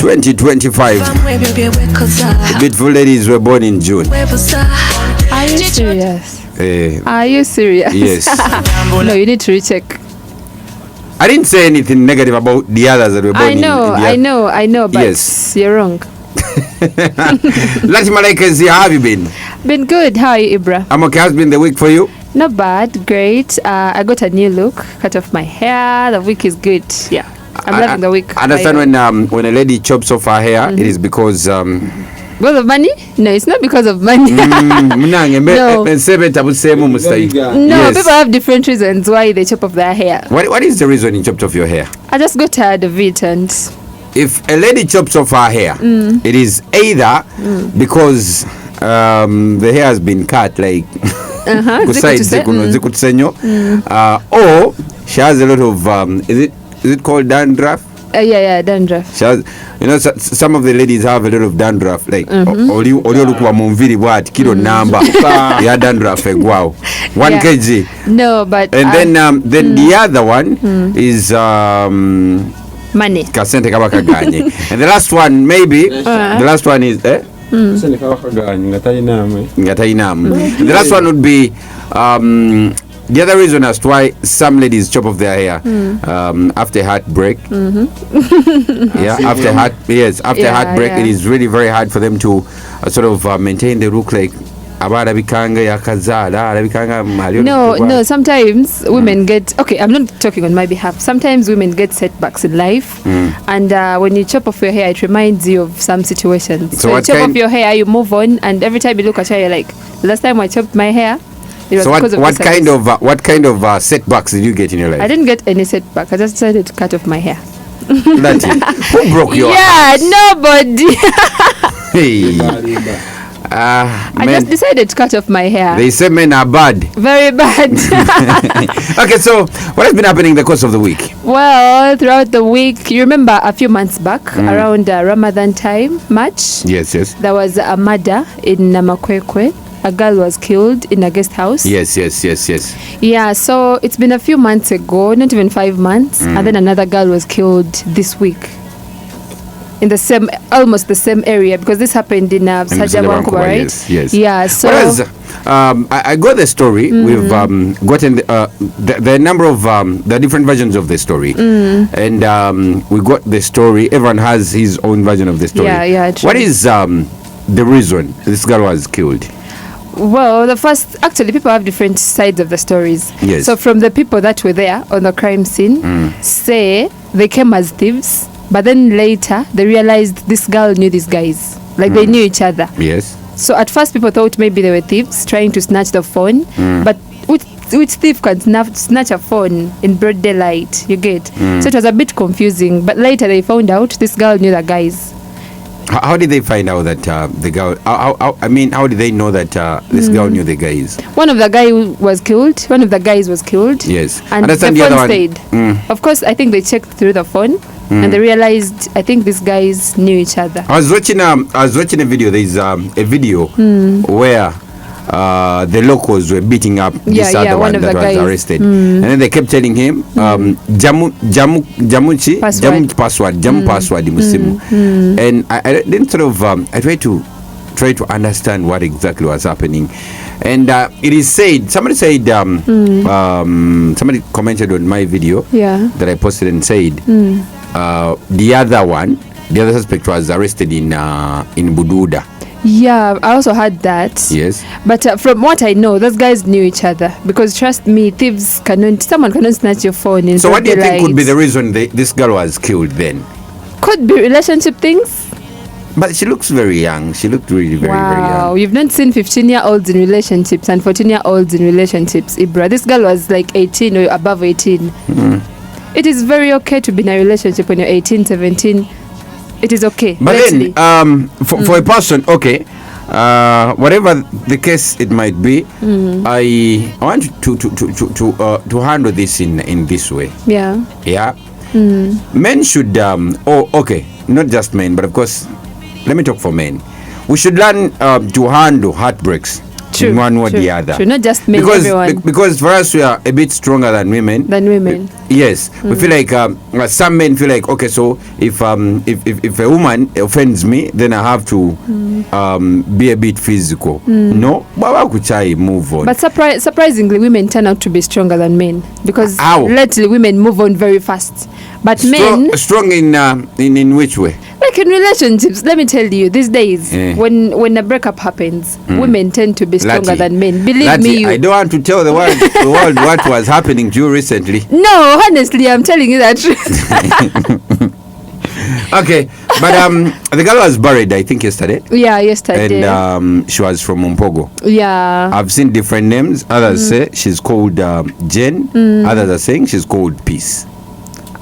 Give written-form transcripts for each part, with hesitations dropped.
2025. The beautiful ladies were born in June. Are you serious? Are you serious? Yes. No, you need to recheck. I didn't say anything negative about the others that were born in I know, but yes. You're wrong. Lati Malaika, how have you been? Been good. How are you, Ibra? I'm okay. How's been the week for you? Not bad. Great. I got a new look. Cut off my hair. The week is good. Yeah. I'm loving the week. I understand when a lady chops off her hair, it is because because of money? No, it's not because of money. No, yes. People have different reasons why they chop off their hair. What is the reason you chopped off your hair? I just got tired of it. And if a lady chops off her hair, it is either because the hair has been cut, like or she has a lot of is it called dandruff? Yeah, dandruff. She has, some of the ladies have a lot of dandruff, like kilo number yeah, dandruff wow 1 kg. No, but and then the other one is money. Kasente kabakaganye. And the last one maybe the last one is the last one would be the other reason as to why some ladies chop off their hair after heartbreak. After heartbreak, it is really very hard for them to sort of maintain the look like. No, sometimes women get, okay, I'm not talking on my behalf. Sometimes women get setbacks in life, and when you chop off your hair, it reminds you of some situations. So you chop off your hair, you move on, and every time you look at her, you're like, last time I chopped my hair, it was because of what kind of setbacks did you get in your life? I didn't get any setback. I just decided to cut off my hair. That's it. Who broke your heart? Nobody. Hey. I just decided to cut off my hair. They say men are bad. Very bad. Okay, so what has been happening in the course of the week? Well, throughout the week, you remember a few months back, around Ramadan time, March? Yes. There was a murder in Namakwekwe. A girl was killed in a guest house. Yes. Yeah, so it's been a few months ago, not even 5 months, and then another girl was killed this week. In almost the same area, because this happened in Sajawankuba, right? Yes. Yeah, so I got the story. We've gotten the number of the different versions of the story, and we got the story. Everyone has his own version of the story. Yeah. True. What is the reason this girl was killed? Well, actually, people have different sides of the stories. Yes. So from the people that were there on the crime scene, say they came as thieves, but then later they realized this girl knew these guys. Like they knew each other. Yes. So at first people thought maybe they were thieves trying to snatch the phone, but which thief can snatch a phone in broad daylight? You get? So it was a bit confusing, but later they found out this girl knew the guys. How did they find out that the girl? How did they know that this girl knew the guys? One of the guys was killed. Yes. And the phone stayed. Of course, I think they checked through the phone and they realized, I think these guys knew each other. I was watching a video. There's a video where the locals were beating up this other one that was arrested, and then they kept telling him jamu password musimu, and I didn't sort of I try to understand what exactly was happening, and it is said, somebody commented on my video that I posted and said the other suspect was arrested in Bududa. Yeah, I also heard that. Yes. But from what I know, those guys knew each other. Because trust me, someone cannot snatch your phone in. So what do you think could be the reason this girl was killed then? Could be relationship things. But she looks very young. She looked really very, very young. Wow, you've not seen 15-year-olds in relationships and 14-year-olds in relationships, Ibra. This girl was like 18 or above 18. It is very okay to be in a relationship when you're 18, 17. It is okay. But then, for a person, okay, whatever the case it might be, I want to handle this in this way. Yeah. Men should, not just men, but of course, let me talk for men. We should learn to handle heartbreaks. True. in one or the other. True. Not just men, everyone. Because for us, we are a bit stronger than women. Yes, we feel like some men feel like, okay, so if a woman offends me, then I have to be a bit physical. No, move on. But surprisingly, women turn out to be stronger than men, because lately women move on very fast. But men strong in which way? Like in relationships, let me tell you, these days when a breakup happens, women tend to be stronger than men. Believe me, I don't want to tell the world what was happening to you recently. No, honestly, I'm telling you that truth. Okay, but the girl was buried, I think, yesterday. Yeah, yesterday. And she was from Mumpogo. Yeah. I've seen different names. Others say she's called Jen. Others are saying she's called Peace.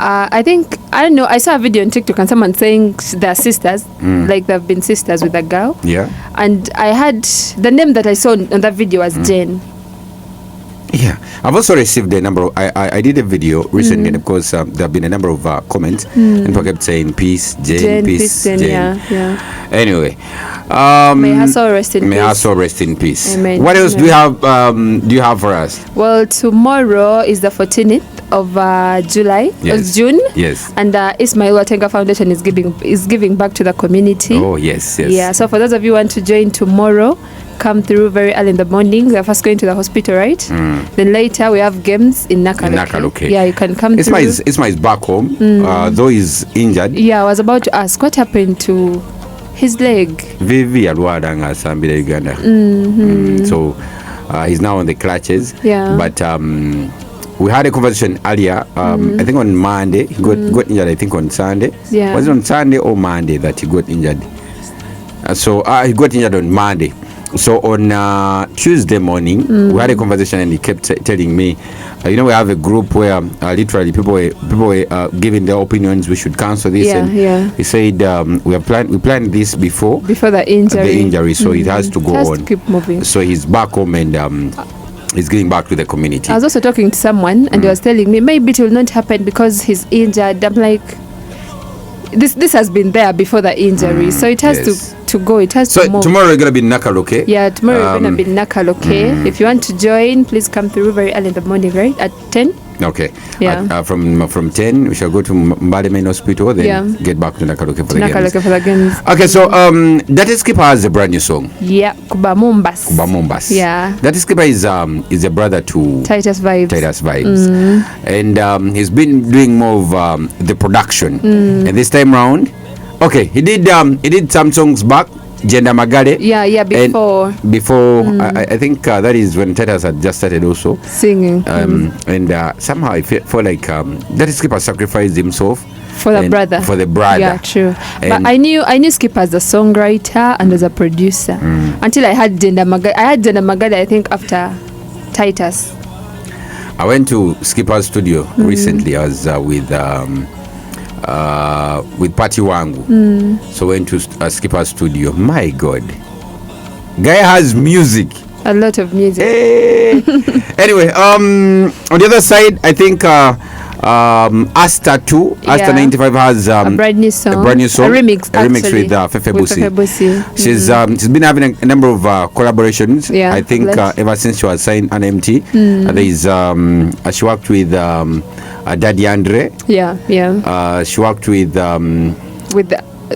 I think, I don't know, I saw a video on TikTok and someone saying they're sisters, like they've been sisters with a girl. Yeah. And I had, the name that I saw on that video was Jen. Yeah, I've also received a number of, I did a video recently because there have been a number of comments and people kept saying peace, Jane, peace, Jane. Yeah. Anyway, may her soul rest in peace. May her soul rest in peace. Amen. What else do you have for us? Well, tomorrow is the 14th of July, June. Yes. And Ismail Watenga Foundation is giving back to the community. Oh, yes. Yeah, so for those of you who want to join tomorrow, come through very early in the morning. We are first going to the hospital, right? Then later we have games in Nakaloke. Yeah, you can come through. Isma is back home, though he's injured. Yeah, I was about to ask, what happened to his leg? So he's now on the crutches. Yeah. But we had a conversation earlier, I think on Monday. He got injured, I think on Sunday. Yeah. Was it on Sunday or Monday that he got injured? So he got injured on Monday. So on Tuesday morning, we had a conversation and he kept telling me, we have a group where literally people were giving their opinions. We should cancel this. He said we planned this before the injury. So it has to go on. Keep moving. So he's back home and he's getting back to the community. I was also talking to someone and he was telling me maybe it will not happen because he's injured. I'm like, this has been there before the injury, so it has to go. It has to move. So tomorrow we're gonna be in Nakaloke. Yeah, tomorrow we're gonna be in Nakaloke. If you want to join, please come through very early in the morning, right at 10. Okay. Yeah. From 10, we shall go to Mbale Main Hospital, then get back to Nakaloke for the games. Okay, so That is Skipper has a brand new song. Yeah, Kuba Mombas. Yeah. That is Skipper is a brother to Titus Vibes. And he's been doing more of the production. And this time round, okay, he did some songs back. Jenda Magale. Yeah, before I think that is when Titus had just started also singing. And somehow I feel like that Skipper sacrificed himself for the brother. Yeah, true. But I knew Skipper as a songwriter and as a producer until I had Jenda Magale. I had Jenda Magale, I think, after Titus. I went to Skipper's studio recently. I was with Pati Wangu. So went to Skipper's studio. My God, guy has music, a lot of music. Hey. Anyway, on the other side, I think Asta 95 has a brand new song, a remix with Fefe Busi. She's been having a number of collaborations. I think ever since she was signed an MT. She worked with Daddy Andre. She worked with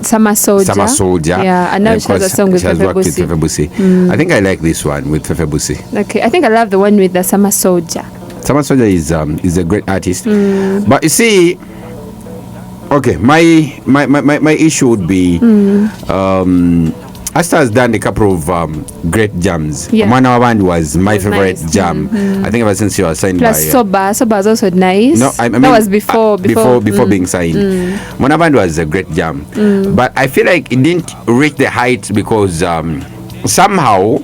Summer Soldier. Yeah, and now she has a song with Fefe Busi. I think I like this one with Fefe Busi. Okay, I think I love the one with the Summer Soldier. Summer Soldier is a great artist. But you see, okay, my issue would be Asta has done a couple of great jams. One of one was my favorite jam. I think ever since she was signed by Soba is also nice. No, I mean, that was before being signed. One of one was a great jam, but I feel like it didn't reach the heights because somehow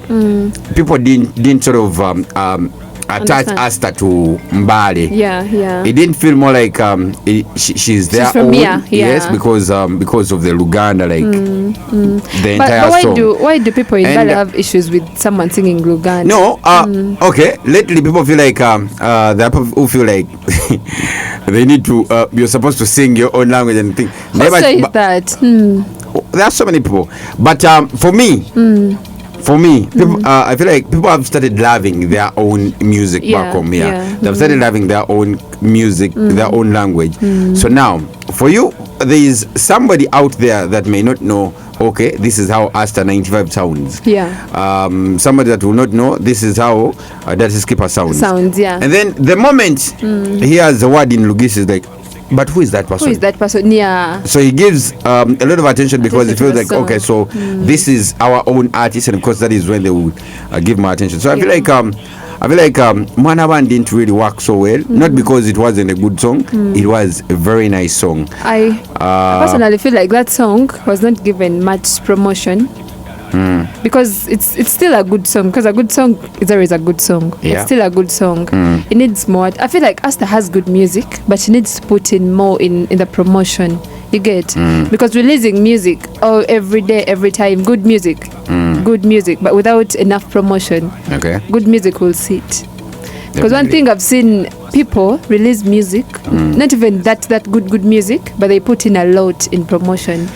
people didn't sort of attach Asta to Mbale. It didn't feel more like she's there. She's from here. Yes, because of the Luganda, the entire but song. Why do people in Mbale have issues with someone singing Luganda? No, okay. Lately, people feel like there are people who feel like they need to. You're supposed to sing your own language and think. Who says that? There are so many people, but for me. for me, people, I feel like people have started loving their own music back home here. Yeah. They've started loving their own music, their own language. So now, for you, there is somebody out there that may not know, okay, this is how Asta 95 sounds. Yeah. Somebody that will not know, this is how that skipper sounds. Yeah. And then the moment he hears the word in Lugis, is like, but who is that person? Who is that person? Yeah. So he gives a lot of attention because he feels like, song. okay, so this is our own artist, and of course that is when they would give more attention. So I feel like Manaban didn't really work so well, not because it wasn't a good song, it was a very nice song. I personally feel like that song was not given much promotion. Because it's still a good song, because a good song is always a good song. Yeah. It's still a good song. It needs more. I feel like Asta has good music, but she needs to put in more in the promotion. You get? Because releasing music every day, every time, good music, but without enough promotion, Okay. good music will sit. Because one thing I've seen, people release music, not even that good music, but they put in a lot in promotion.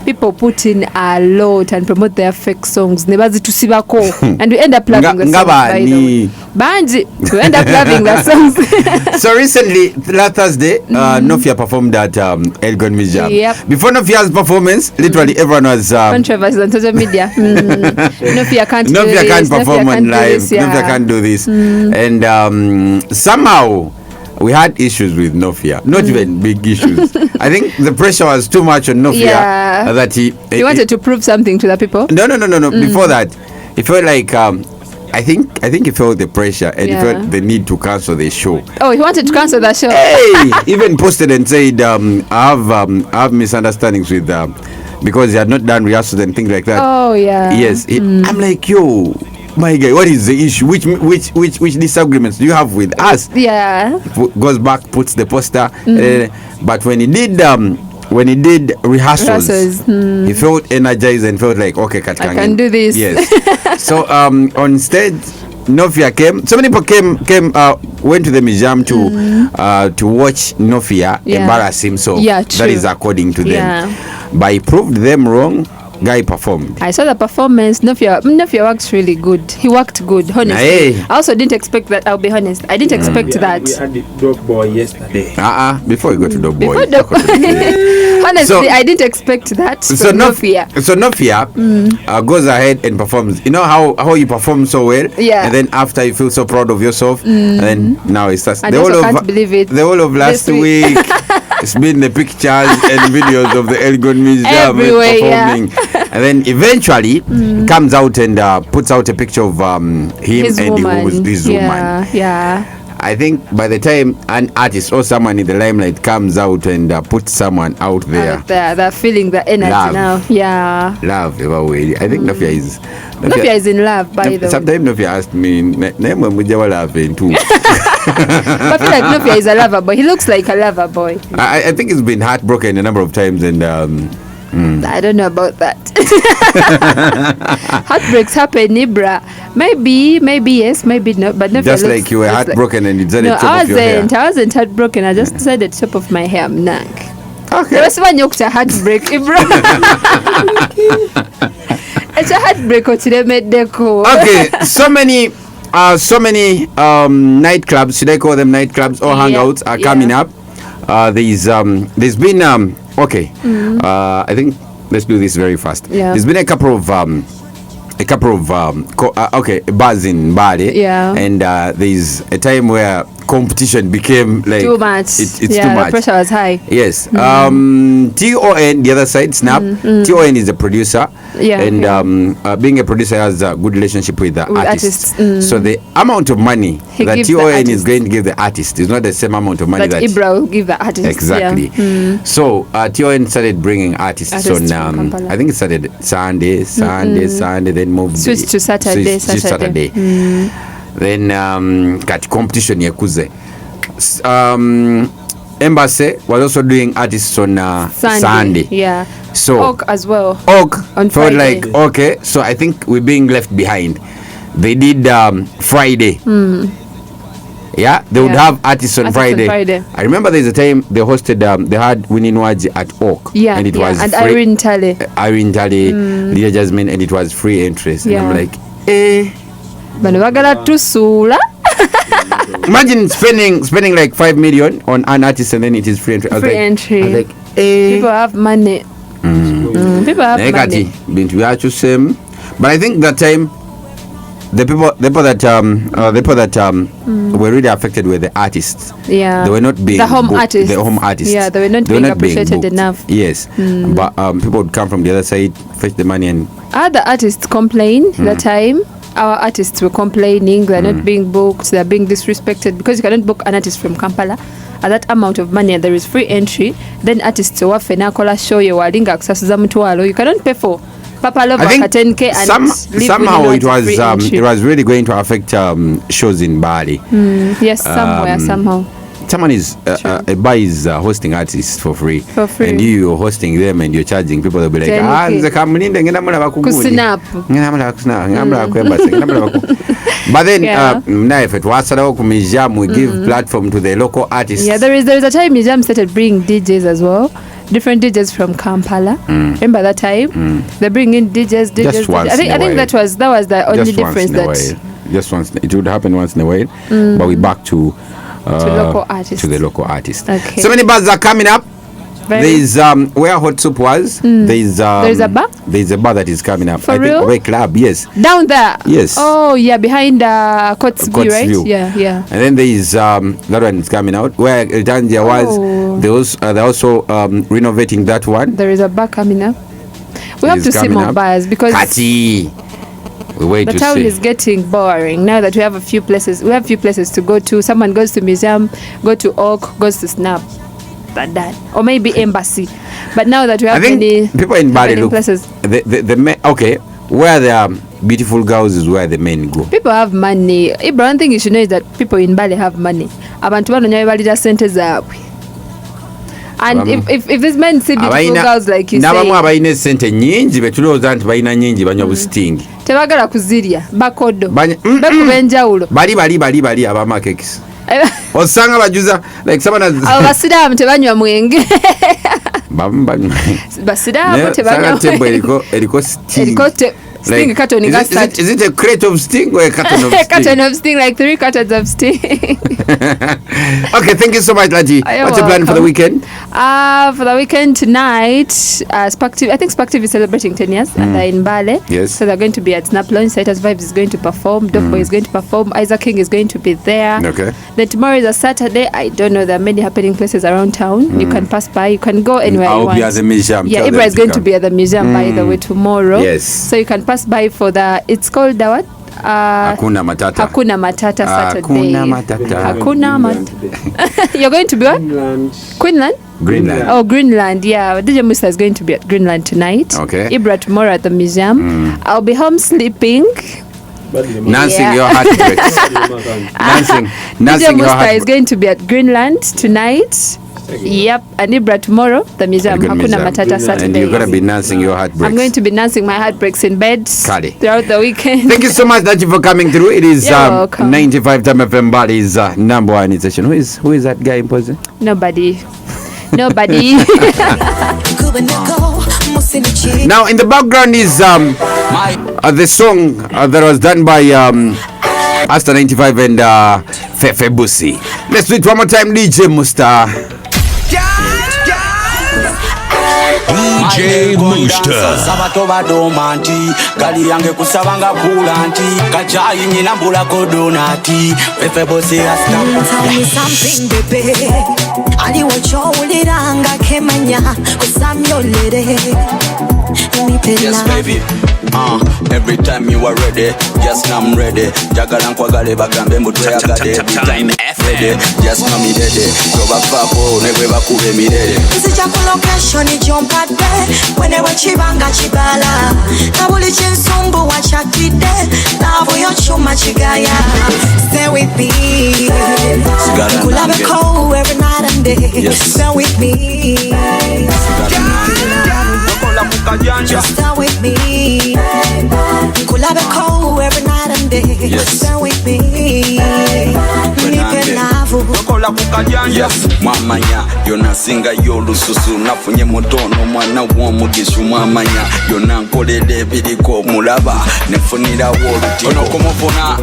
People put in a lot and promote their fake songs. And we end up loving the songs. By the way. Banji, we end up loving the songs. So recently, last Thursday, Nofia performed at Elgon Museum. Yep. Before Nofia's performance, literally everyone was controversy on social media. Nofia can't do this. Nofia can't perform on live. Yeah. Nofia can't do this. And somehow we had issues with Nofia, not even big issues. I think the pressure was too much on Nofia that he wanted to prove something to the people. No. Before that, he felt like I think he felt the pressure and he felt the need to cancel the show. Oh, he wanted to cancel the show. Hey, even posted and said I have misunderstandings with because he had not done rehearsals and things like that. Oh yeah. Yes, I'm like, yo, my guy, what is the issue? Which disagreements do you have with us? Yeah. Goes back, puts the poster. But when he did rehearsals, he felt energized and felt like, okay, I can do this. Yes. So on stage, Nofia came. So many people went to the museum to watch Nofia embarrass himself. Yeah, true. That is according to them. Yeah. But he proved them wrong. Guy performed. I saw the performance. Nofia worked really good. He worked good, honestly. Hey. I also didn't expect that. I'll be honest. I didn't expect that. We had the Dog Boy yesterday. Before we go to Dog Boy. Honestly, So- I didn't expect that. So Nofia. Nofia goes ahead and performs. You know how you perform so well, Yeah. and then after you feel so proud of yourself, and then now it starts. And also can't believe it. The whole of last This week, it's been the pictures and videos of the Elgon Museum Everywhere, performing, and then eventually comes out and puts out a picture of him His and woman. his woman. Yeah. I think by the time an artist or someone in the limelight comes out and puts someone out there, They're feeling the energy Love. now. Yeah. love everywhere. I think Nofia is. Nofia is in love, by the way. Sometimes Nofia asked me, "Name mujawa laughing too." I feel like Nofia is a lover boy. He looks like a lover boy. I think he's been heartbroken a number of times, and I don't know about that. Heartbreaks happen, Ibra. Maybe yes, maybe not. But Nofia just looks, like you were looks heartbroken and you decided No, to top of your hair. I wasn't heartbroken. I just decided top of my hair. Mnang. Okay. There was one yokta heartbreak, Ibra. It's a heartbreak. Okay, so many nightclubs, should I call them nightclubs or hangouts, are coming up. There's been I think let's do this very fast. There's been a couple of bars in Mbale, and there's a time where competition became like too much. It's too the much. pressure was high. Yes. TON, the other side, Snap. TON is a producer, and being a producer has a good relationship with the artists. So the amount of money that TON is going to give the artist is not the same amount of money that Ibra will give the artist. Exactly. So TON started bringing artists on. I think it started Sunday, then moved switched to Saturday. Then got competition yakuze. Embassy was also doing artists on Sunday. Yeah. So Oak as well. Oak on felt Friday. like, okay, so I think we're being left behind. They did Friday. Yeah, they would have artists on Friday. I remember there's a time they hosted, they had Winnie Nwaji at Oak. Yeah, and it was and free. Irene Tale, Lydia Jasmine, and it was free interest. Yeah. And I'm like, bano bagala tusula. Imagine spending like 5 million on an artist and then it is free entry. Free entry. I was like, People have money. People have money. But I think that time the people that were really affected were the artists. Yeah, they were not being the home artists. Yeah, they were not being appreciated enough. Yes, but people would come from the other side, fetch the money, and other artists complained that time. Our artists were complaining they're not being booked, they're being disrespected because you cannot book an artist from Kampala at that amount of money and there is free entry. Then artists who have nakola show you walinga akusasuza mutwalo, you cannot pay for Papa Love 10K and somehow it was really going to affect shows in Mbale. Yes, somehow. Someone is a bar is hosting artists for free, and you're hosting them and you're charging people. They'll be like, but then if it was museum, we give platform to the local artists. Yeah, there is a time museum started bringing DJs as well, different DJs from Kampala. Remember that time? They bring in DJs. Just once I think that was the only difference just once it would happen once in a while, but we back to local artists. To the local artists. Okay. So many bars are coming up. There's where Hot Soup was. There's a bar. There's a bar that is coming up. For real? Think Club. Yes. Down there. Yes. Oh yeah, behind Coatsview, right? Yeah. And then there's that one is coming out where Tangia was. They're also renovating that one. There is a bar coming up. We have to see more bars because the town is getting boring now that we have a few places. We have few places to go to. Someone goes to museum, go to Oak, goes to Snap, that or maybe Embassy. But now that we have many people in Mbale places, the men, okay, where there are beautiful girls is where the men go. People have money. One thing you should know is that people in Mbale have money. Abantu banonyayo balira sente zaabwe. And if these men see beautiful girls like you say, nabamu abayina sente nyingi betulowooza nti balina nyingi banywa bustingi tebagala kuzirya bakodo bekuba enjawulo bali abamakekisi osanga bajuza like someone abo basiraamu tebanywa mwenge basiraamu tebanywa eriko sting Sting carton is it a crate of sting or a carton of sting? Carton of sting, like 3 cartons of sting. Okay, thank you so much, Laji. What's your plan for the weekend? For the weekend tonight, I think Spactive is celebrating 10 years and they're in Mbale. Yes. So they're going to be at Snap Launch. Citus Vibes is going to perform. Dope is going to perform. Isaac King is going to be there. Okay. Then tomorrow is a Saturday. I don't know. There are many happening places around town. You can pass by. You can go anywhere you want. I'll be at the museum. Yeah, Ibra is going to be at the museum by the way tomorrow. Yes. So you can pass by for it's called the what? Hakuna Matata. Hakuna Matata Saturday. Hakuna Matata. You're going to be what? Greenland. Oh, Greenland. Yeah, DJ Musa is going to be at Greenland tonight. Okay. Ibra tomorrow at the museum. I'll be home sleeping. Nancing your heart breaks. DJ Musa is going to be at Greenland tonight. Yep, and Ibra tomorrow, the museum. Hakuna Matata Saturday. And you're going to be dancing your heartbreaks. I'm going to be dancing my heartbreaks in bed throughout the weekend. Thank you so much, Dachi, for coming through. It is 95 Time FM Mbale's number one station. Who is that guy in person? Nobody. Now in the background is the song that was done by Asta 95 and Fefe Busi. Let's do it one more time, DJ Musta. DJ Musta. Sabato badomanti gali yange kusabanga bulanti kajayi nyina mbula kodonati Fefe Busi Asta. Tell me something baby ali wacho uliranga kemanya kusamyolere. Yes baby. Every time you are ready, just now I'm ready. Jagala nkwagale bagambe mutuyagade. Every time ready, just now me ready. Goba papo negwe bakube mirere. Nzija ku location ijompadde wenewe chibanga chibala kabuli chinsumbu wachakide lavo yo chuma chigaya. Stay with me, kulabe ko every night and day. Stay with me, just stay with me. Kulabe ko every night and day. Stay with me. Nakola kukajanja mwamanya yona singa yolususu nafunye mutono mwana w'omugishu mwamanya yona nkolede biriko mulaba nefunira woluti ono kumufuna